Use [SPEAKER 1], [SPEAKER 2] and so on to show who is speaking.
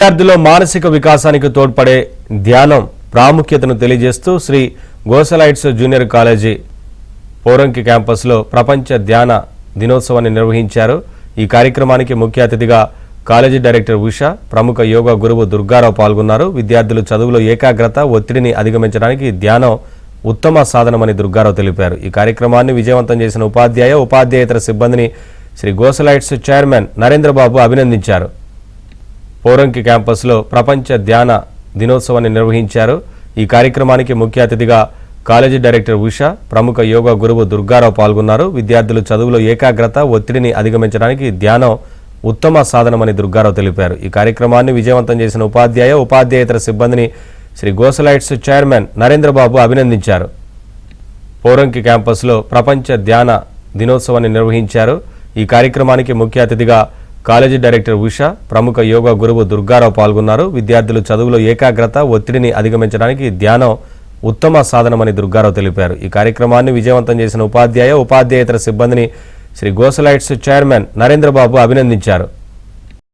[SPEAKER 1] విద్యార్థుల మానసిక వికాసానికి తోడ్పడే ధ్యానం ప్రాముఖ్యతను తెలియజేస్తూ శ్రీ గోసలైట్స్ జూనియర్ కాలేజీ పోరంకి క్యాంపస్లో ప్రపంచ ధ్యాన దినోత్సవాన్ని నిర్వహించారు. ఈ కార్యక్రమానికి ముఖ్య అతిథిగా కాలేజీ డైరెక్టర్ ఉషా, ప్రముఖ యోగా గురువు దుర్గారావు పాల్గొన్నారు. విద్యార్థులు చదువులో ఏకాగ్రత, ఒత్తిడిని అధిగమించడానికి ధ్యానం ఉత్తమ సాధనమని దుర్గారావు తెలిపారు. ఈ కార్యక్రమాన్ని విజయవంతం చేసిన ఉపాధ్యాయేతర సిబ్బందిని శ్రీ గోసలైట్స్ చైర్మన్ నరేంద్రబాబు అభినందించారు. పోరంకి క్యాంపస్లో ప్రపంచ ధ్యాన దినోత్సవాన్ని నిర్వహించారు. ఈ కార్యక్రమానికి ముఖ్య అతిథిగా కాలేజీ డైరెక్టర్ ఉషా, ప్రముఖ యోగా గురువు దుర్గారావు పాల్గొన్నారు. విద్యార్థులు చదువులో ఏకాగ్రత, ఒత్తిడిని అధిగమించడానికి ధ్యానం ఉత్తమ సాధనమని దుర్గారావు తెలిపారు. ఈ కార్యక్రమాన్ని విజయవంతం చేసిన ఉపాధ్యాయేతర సిబ్బందిని శ్రీ గోసలైట్స్ చైర్మన్ నరేంద్రబాబు అభినందించారు. పోరంకి క్యాంపస్లో ప్రపంచ ధ్యాన దినోత్సవాన్ని నిర్వహించారు. ఈ కార్యక్రమానికి ముఖ్య అతిథిగా కాలేజీ డైరెక్టర్ ఉషా, ప్రముఖ యోగా గురువు దుర్గారావు పాల్గొన్నారు. విద్యార్థులు చదువులో ఏకాగ్రత, ఒత్తిడిని అధిగమించడానికి ధ్యానం ఉత్తమ సాధనమని దుర్గారావు తెలిపారు. ఈ కార్యక్రమాన్ని విజయవంతం చేసిన ఉపాధ్యాయేతర సిబ్బందిని శ్రీ గోసలైట్స్ చైర్మన్ నరేంద్రబాబు అభినందించారు.